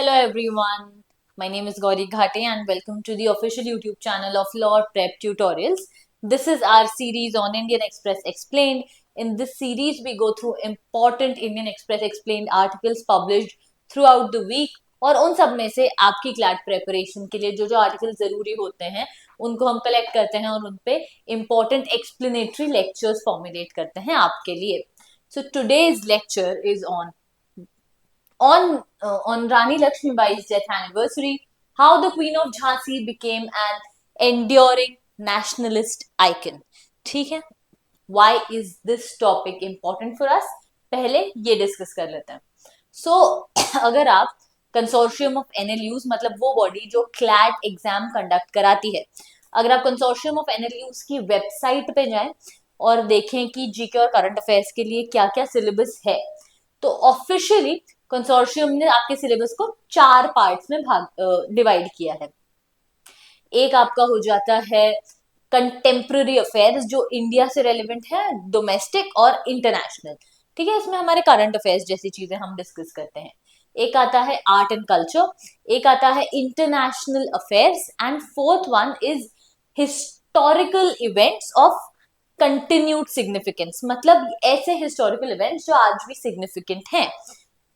Hello everyone, my name is Gauri Ghate and welcome to the official YouTube channel of Law Prep Tutorials. This is our series on Indian Express Explained. In this series, we go through important Indian Express Explained articles published throughout the week और उन सब में से आपकी CLAT preparation के लिए जो जो आर्टिकल जरूरी होते हैं उनको हम कलेक्ट करते हैं और उन पे इम्पोर्टेंट एक्सप्लेनेटरी लेक्चर्स फॉर्मुलेट करते हैं आपके लिए. So today's lecture is on Rani Lakshmibai's death anniversary, how the Queen of Jhansi became an enduring nationalist icon. ठीक है? Why is this topic important for us? पहले ये डिस्कस कर लेते हैं. So अगर आप कंसोर्शियम ऑफ NLUs मतलब वो बॉडी जो क्लैट एग्जाम कंडक्ट कराती है, अगर आप कंसोर्शियम ऑफ NLUs की वेबसाइट पे जाएं और देखें कि जीके और करंट अफेयर्स के लिए क्या क्या सिलेबस है, तो ऑफिशियली कंसोर्शियम ने आपके सिलेबस को 4 पार्ट्स में डिवाइड किया है. एक आपका हो जाता है कंटेम्प्रेरी अफेयर्स जो इंडिया से रेलिवेंट है, डोमेस्टिक और इंटरनेशनल. ठीक है, इसमें हमारे करंट अफेयर्स जैसी चीजें हम डिस्कस करते हैं. एक आता है आर्ट एंड कल्चर, एक आता है international affairs and fourth one is historical events of continued significance, मतलब ऐसे हिस्टोरिकल इवेंट्स जो आज भी सिग्निफिकेंट हैं.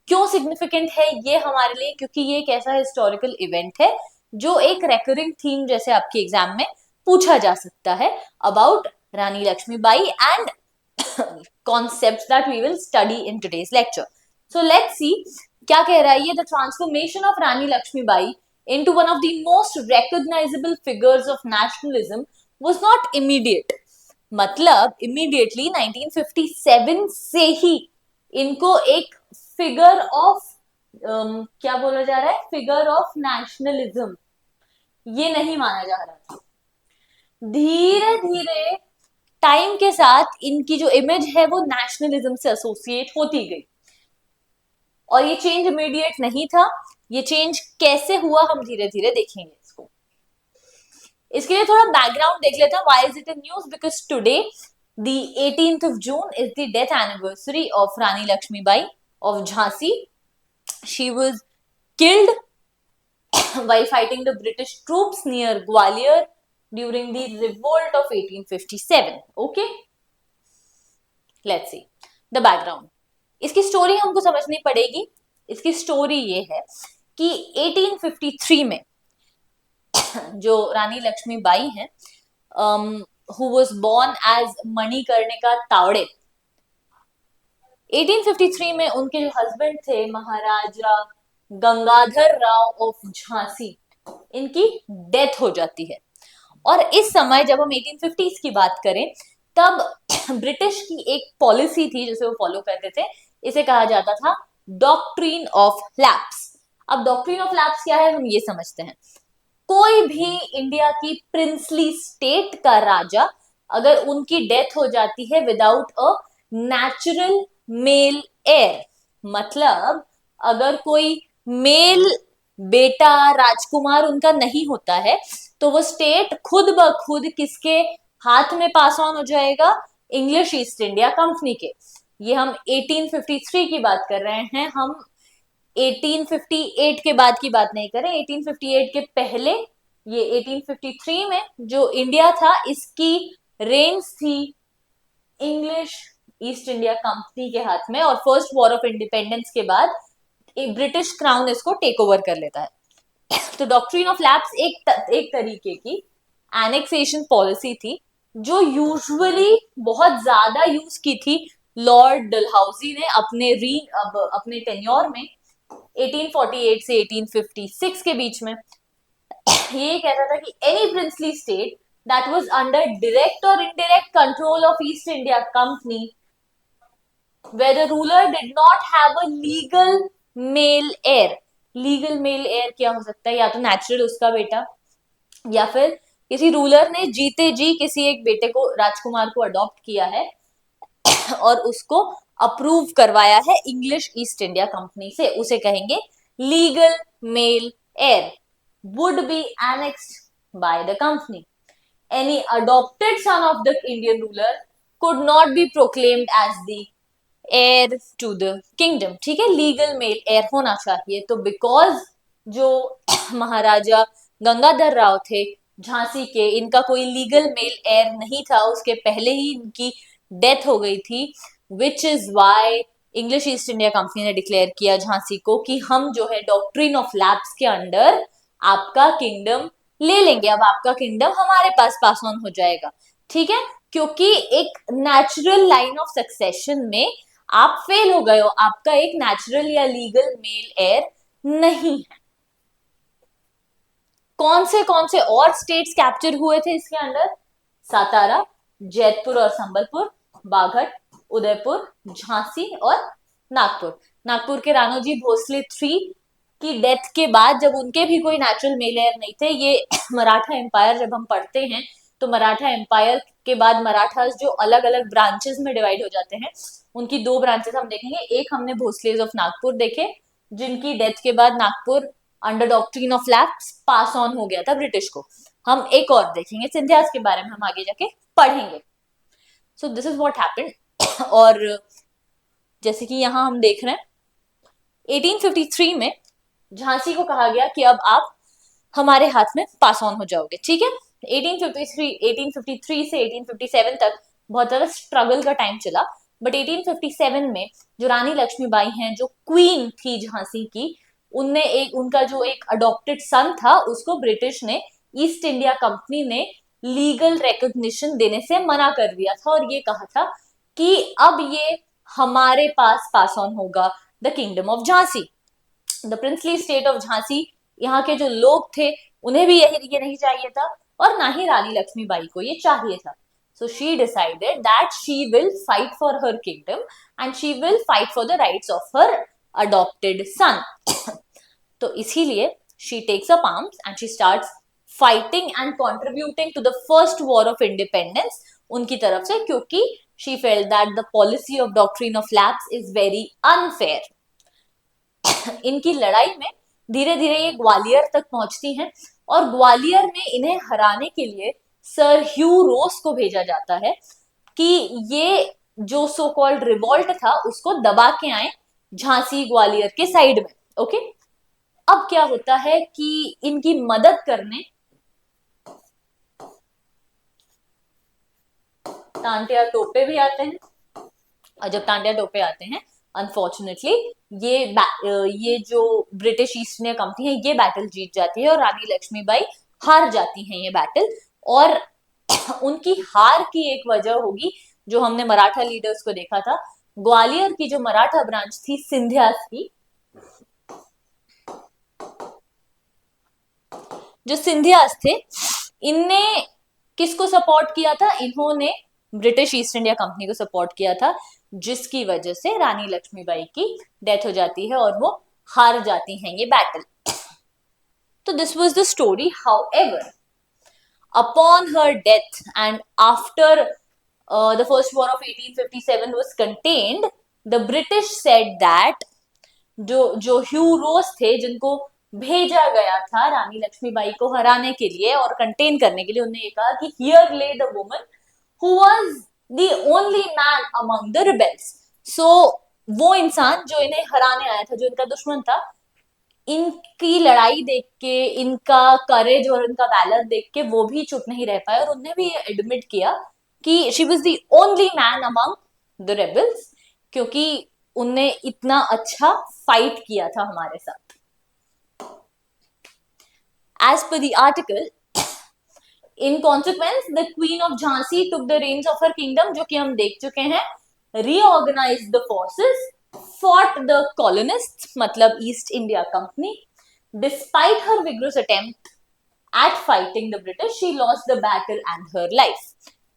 क्यों सिग्निफिकेंट है ये हमारे लिए? क्योंकि ये एक ऐसा हिस्टोरिकल इवेंट है जो एक रेकरिंग थीम जैसे आपके एग्जाम में पूछा जा सकता है about Rani Lakshmibai and concepts that we will study in today's lecture. So let's see क्या कह रहा है ये. The transformation of Rani Lakshmibai into one of the most recognizable figures of nationalism was not immediate. मतलब immediately 1957 से ही इनको एक फिगर ऑफ क्या बोला जा रहा है, फिगर ऑफ नेशनलिज्म, ये नहीं माना जा रहा था. धीरे धीरे टाइम के साथ इनकी जो इमेज है वो नेशनलिज्म से एसोसिएट होती गई और ये चेंज इमीडिएट नहीं था. ये चेंज कैसे हुआ हम धीरे धीरे देखेंगे इसको. इसके लिए थोड़ा बैकग्राउंड देख लेते हैं. Why is it in news? Because today the 18th of June is the death anniversary of Rani Lakshmibai of Jhansi. She was killed while fighting the British troops near Gwalior during the revolt of 1857. Okay, let's see the background. इसकी story हमको समझनी पड़ेगी. इसकी story ये है कि 1853 में जो रानी लक्ष्मीबाई हैं, who was born as Manikarnika Tawde, 1853 में उनके जो हस्बैंड थे महाराजा गंगाधर राव ऑफ झांसी, इनकी डेथ हो जाती है. और इस समय जब हम 1850s की बात करें तब ब्रिटिश की एक पॉलिसी थी जिसे वो फॉलो करते थे. इसे कहा जाता था डॉक्ट्रिन ऑफ लैप्स. अब डॉक्ट्रिन ऑफ लैप्स क्या है हम ये समझते हैं. कोई भी इंडिया की प्रिंसली स्टेट का राजा अगर उनकी डेथ हो जाती है without a natural male heir, मतलब अगर कोई मेल बेटा राजकुमार उनका नहीं होता है तो वो स्टेट खुद ब खुद किसके हाथ में पास ऑन हो जाएगा? इंग्लिश ईस्ट इंडिया कंपनी के. ये हम 1853 की बात कर रहे हैं, हम 1858 के बाद की बात नहीं करें. 1858 के पहले ये 1853 में जो इंडिया था इसकी रेंज थी इंग्लिश ईस्ट इंडिया कंपनी के हाथ में और फर्स्ट वॉर ऑफ इंडिपेंडेंस के बाद ब्रिटिश क्राउन इसको टेक ओवर कर लेता है. तो डॉक्ट्रिन ऑफ लैप्स एक तरीके की एनेक्सेशन पॉलिसी थी जो यूजुअली बहुत ज्यादा यूज की थी लॉर्ड डलहौजी ने अपने टेन्योर में 1848 से 1856 के बीच में. ये कहता था कि any princely state that was under direct और indirect control of East India Company where the ruler did not have a legal male heir. Legal male heir क्या हो सकता है? या तो नेचुरल उसका बेटा या फिर किसी रूलर ने जीते जी किसी एक बेटे को, राजकुमार को अडॉप्ट किया है और उसको अप्रूव करवाया है इंग्लिश ईस्ट इंडिया कंपनी से, उसे कहेंगे legal male heir. Would be annexed by the company. Any adopted son of the Indian ruler could not be proclaimed as the heir to the kingdom. ठीक है, legal male air होना चाहिए. तो because जो महाराजा गंगाधर राव थे झांसी के, इनका कोई लीगल मेल हेयर नहीं था, उसके पहले ही इनकी डेथ हो गई थी, which is why English East India Company ने डिक्लेयर किया झांसी को कि हम जो है डॉक्ट्रिन ऑफ लैप्स के अंडर आपका किंगडम ले लेंगे, अब आपका किंगडम हमारे पास ऑन हो जाएगा, ठीक है, क्योंकि एक नेचुरल लाइन ऑफ सक्सेशन में आप फेल हो गए हो, आपका एक नेचुरल या लीगल मेल हेयर नहीं है। कौन से और स्टेट्स कैप्चर हुए थे इसके अंडर? सातारा, जयपुर और संबलपुर, बागट, उदयपुर, झांसी और नागपुर। नागपुर के राणोजी भोसले थ्री की डेथ के बाद जब उनके भी कोई नेचुरल मेल हेयर नहीं थे, ये मराठा एम्पायर जब हम पढ़ते हैं तो मराठा एम्पायर के बाद मराठास जो अलग अलग ब्रांचेस में डिवाइड हो जाते हैं, उनकी दो ब्रांचेस हम देखेंगे। एक हमने भोसलेज ऑफ नागपुर देखे, जिनकी डेथ के बाद Nagpur under doctrine of lapse pass on हो गया था ब्रिटिश को। हम एक और देखेंगे, सिंधियास के बारे में हम आगे जाके पढ़ेंगे। So this is what happened. और जैसे कि यहाँ हम देख रहे हैं 1853 में झांसी को कहा गया कि अब आप हमारे हाथ में पास ऑन हो जाओगे, ठीक है। 1853 से 1857 तक बहुत ज्यादा स्ट्रगल का टाइम चला, बट 1857 में जो रानी लक्ष्मीबाई हैं, जो क्वीन थी झांसी की, उनने उनका जो एक अडॉप्टेड सन था उसको ब्रिटिश ने, ईस्ट इंडिया कंपनी ने लीगल रिकॉग्निशन देने से मना कर दिया था और ये कहा था कि अब ये हमारे पास ऑन होगा, the kingdom of Jhansi, the princely state of Jhansi. यहाँ के जो लोग थे उन्हें भी ये नहीं चाहिए था और ना ही रानी लक्ष्मीबाई को ये चाहिए था। So she decided that she will fight for her kingdom and she will fight for the rights of her adopted son. तो इसीलिए she takes up arms and she starts fighting and contributing to the first war of independence उनकी तरफ से, क्योंकि she felt that the policy of doctrine of lapse is very unfair. इनकी लड़ाई में धीरे धीरे ये ग्वालियर तक पहुंचती हैं और ग्वालियर में इन्हें हराने के लिए सर ह्यू रोज को भेजा जाता है कि ये जो सो कॉल्ड रिवॉल्ट था उसको दबा के आए झांसी ग्वालियर के साइड में। ओके, अब क्या होता है कि इनकी मदद करने तांटिया टोपे भी आते हैं, और जब तांटिया टोपे आते हैं अनफॉर्चुनेटली ये जो ब्रिटिश ईस्ट इंडिया कंपनी है ये बैटल जीत जाती है और रानी लक्ष्मीबाई हार जाती हैं ये बैटल। और उनकी हार की एक वजह होगी जो हमने मराठा लीडर्स को देखा था, ग्वालियर की जो मराठा ब्रांच थी सिंधियास की, जो सिंधियास थे, इनने किसको सपोर्ट किया था? इन्होंने ब्रिटिश ईस्ट इंडिया कंपनी को सपोर्ट किया था, जिसकी वजह से रानी लक्ष्मीबाई की डेथ हो जाती है और वो हार जाती हैं ये बैटल। तो this was the story. However, upon her death and after the first war of 1857 was contained, the British said that जो ह्यू रोज थे, जिनको भेजा गया था रानी लक्ष्मीबाई को हराने के लिए और कंटेन करने के लिए, उन्होंने ये कहा कि here lay the woman who was the only man among the rebels. So वो इंसान जो इन्हें हराने आया था, जो इनका दुश्मन था, इनकी लड़ाई देख के, इनका करेज और इनका वैलर देख के वो भी चुप नहीं रह पाए और उन्हें भी एडमिट किया कि she was the only man among the rebels, क्योंकि उनने इतना अच्छा फाइट किया था हमारे साथ। As per the article, in consequence the queen of Jhansi took the reins of her kingdom, जो कि हम देख चुके हैं, reorganise the forces, fought the colonists, मतलब East India Company. Despite her vigorous attempt at fighting the British, she lost the battle and her life,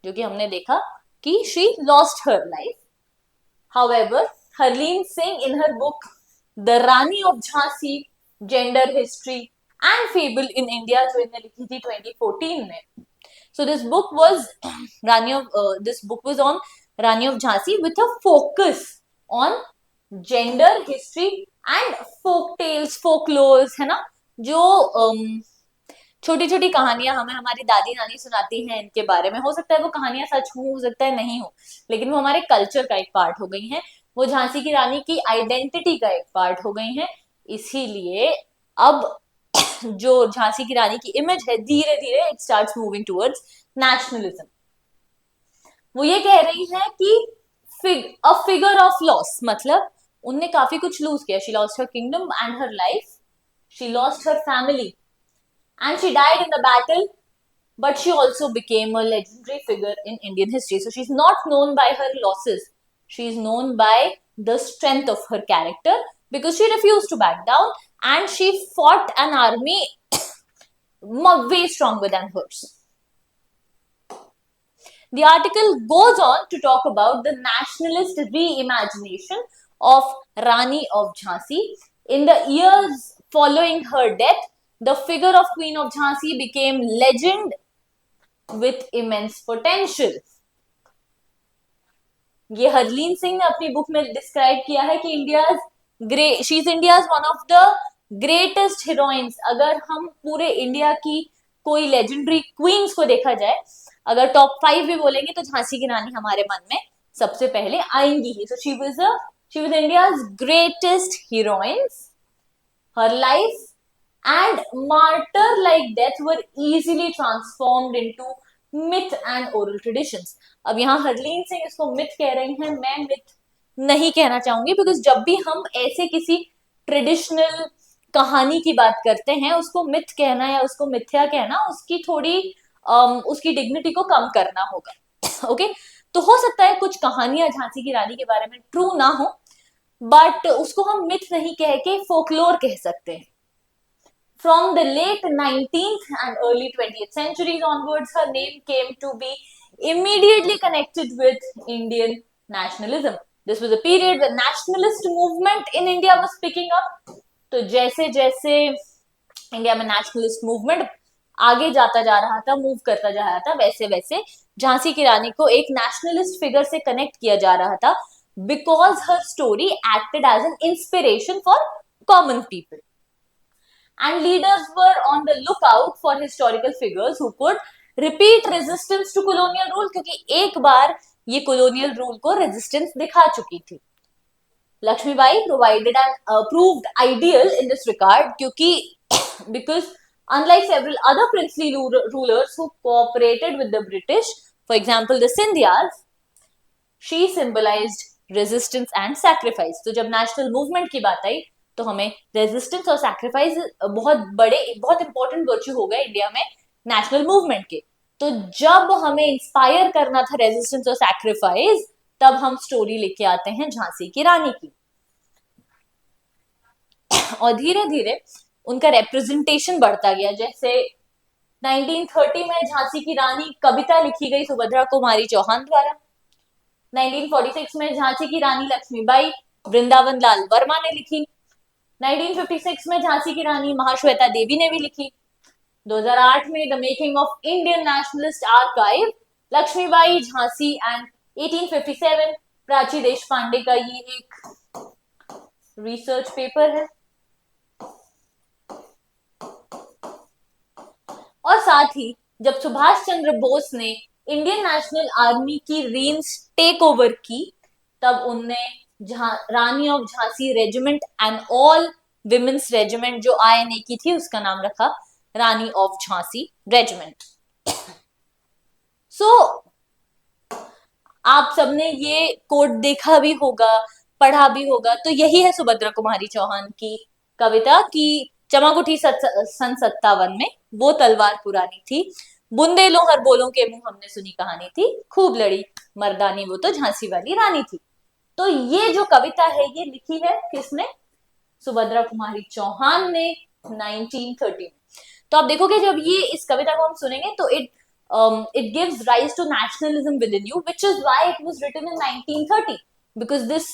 जो कि हमने देखा कि she lost her life. However, Harleen Singh in her book The Rani of Jhansi, Gender History and Fable in India, जो इन्हें लिखी थी 2014 में. So this book was on Rani of Jhansi with a focus on gender history and folk tales, folklores, है ना, जो छोटी छोटी कहानियां हमें हमारी दादी नानी सुनाती हैं इनके बारे में। हो सकता है वो कहानियां सच हो सकता है नहीं हो, लेकिन वो हमारे कल्चर का एक पार्ट हो गई हैं, वो झांसी की रानी की आइडेंटिटी का एक पार्ट हो गई हैं। इसीलिए अब जो झांसी की रानी की इमेज है, धीरे धीरे it starts moving towards nationalism. वो ये कह रही है कि अ फिगर ऑफ लॉस, मतलब उनने काफी कुछ लूज किया। She lost her kingdom and her life, she lost her family and she died in the battle, but she also became a legendary figure in Indian history. So she's not known by her losses. She's known by the strength of her character because she refused to back down and she fought an army way stronger than hers. The article goes on to talk about the nationalist reimagination of Rani of Jhansi. In the years following her death, the figure of Queen of Jhansi became legend with immense potential. ये हरलीन सिंह ने अपनी book में describe किया है कि she is India's one of the greatest heroines. अगर हम पूरे इंडिया की कोई लेजेंडरी क्वींस को देखा जाए, अगर टॉप 5 भी बोलेंगे तो झांसी की रानी हमारे मन में सबसे पहले आएंगी ही। So she was India's greatest heroines. Her life and martyr-like death were easily transformed into myth and oral traditions. अब यहाँ हरलीन सिंह इसको मिथ कह रही हैं, मैं मिथ नहीं कहना चाहूंगी, बिकॉज जब भी हम ऐसे किसी ट्रेडिशनल कहानी की बात करते हैं, उसको मिथ कहना या उसको मिथ्या कहना, उसकी थोड़ी उसकी डिग्निटी को कम करना होगा। ओके तो हो सकता है कुछ कहानियां झांसी की रानी के बारे में ट्रू ना हो, बट उसको हम मिथ नहीं कह के फोकलोर कह सकते हैं। From the late 19th and early 20th centuries onwards, her name came to be immediately connected with Indian nationalism. This was a period when nationalist movement in India was picking up. तो जैसे जैसे India में nationalist movement आगे जाता जा रहा था, move करता जा रहा था, वैसे वैसे झांसी की रानी को एक नेशनलिस्ट फिगर से कनेक्ट किया जा रहा था, because her story acted as an inspiration for common people. And leaders were on the lookout for historical figures who could repeat resistance to colonial rule, क्योंकि एक बार ये colonial rule को resistance दिखा चुकी थी. Lakshmibai provided an proved ideal in this regard, क्योंकि because unlike several other princely rulers who cooperated with the British, for example the Scindias, she symbolized resistance and sacrifice. तो जब national movement की बात आई तो हमें रेजिस्टेंस और सैक्रिफाइस बहुत important virtue हो गए इंडिया में नेशनल मूवमेंट के. तो जब हमें इंस्पायर करना था रेजिस्टेंस और सैक्रिफाइस, तब हम स्टोरी लेके आते हैं झांसी की रानी की. और धीरे धीरे उनका रिप्रेजेंटेशन बढ़ता गया. जैसे 1930 में झांसी की रानी कविता लिखी गई सुभद्रा कुमारी चौहान द्वारा. 1946 में झांसी की रानी लक्ष्मीबाई वृंदावन लाल वर्मा ने लिखी. 1956 में झांसी की रानी महाश्वेता देवी ने भी लिखी. 2008 में the making of Indian nationalist archive, Lakshmibai Jhansi and 1857, Prachi Deshpande का ये एक रिसर्च पेपर है. और साथ ही जब सुभाष चंद्र बोस ने इंडियन नेशनल आर्मी की रेंज टेक ओवर की, तब उनने Rani of Jhansi regiment and all women's regiment जो INA की थी, उसका नाम रखा Rani of Jhansi regiment. So आप सबने ये कोट देखा भी होगा, पढ़ा भी होगा. तो यही है सुभद्रा कुमारी चौहान की कविता की चमक उठी सन 57 में, वो तलवार पुरानी थी, बुंदे लो हर बोलों के मुंह हमने सुनी कहानी थी, खूब लड़ी मर्दानी वो तो झांसी वाली रानी थी. तो ये जो कविता है ये लिखी है किसने? सुभद्रा कुमारी चौहान ने 1930 में. तो आप देखोगे जब ये इस कविता को हम सुनेंगे तो it gives rise to nationalism within you, which is why it was written in 1930, because this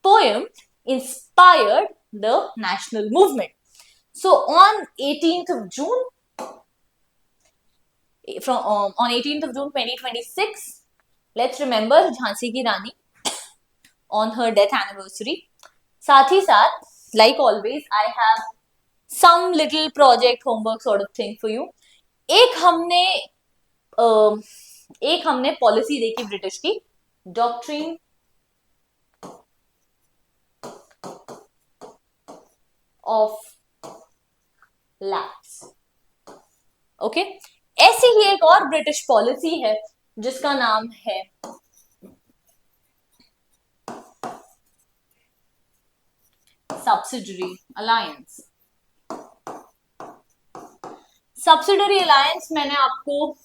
poem inspired the national movement. So on 18th of June, on 18th of June 2026, let's remember Jhansi ki Rani on her death anniversary. साथ ही साथ, like always, I have some little project homework sort of thing for you. एक हमने policy देखी British की, doctrine of labs. Okay, ऐसी ही एक और British policy है जिसका नाम है सब्सिडरी अलायंस। सब्सिडरी अलायंस मैंने आपको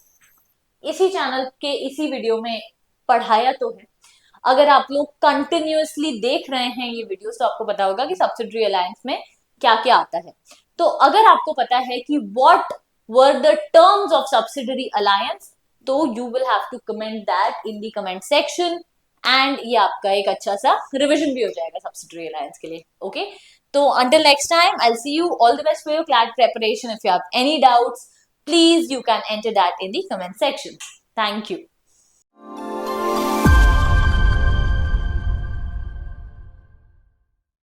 इसी चैनल के इसी वीडियो में पढ़ाया तो है। अगर आप लोग कंटिन्यूअसली देख रहे हैं ये वीडियोस तो आपको पता होगा कि सब्सिडरी अलायंस में क्या क्या आता है। तो अगर आपको पता है कि what were the terms of subsidiary alliance, तो you will have to comment that in the comment section and ये आपका एक अच्छा सा रिविजन भी हो जाएगा सब्सिडरी अलायंस के लिए। ओके, तो until next time, I'll see you. All the best for your CLAT preparation. If you have any doubts, please you can enter that in the comment section. Thank you.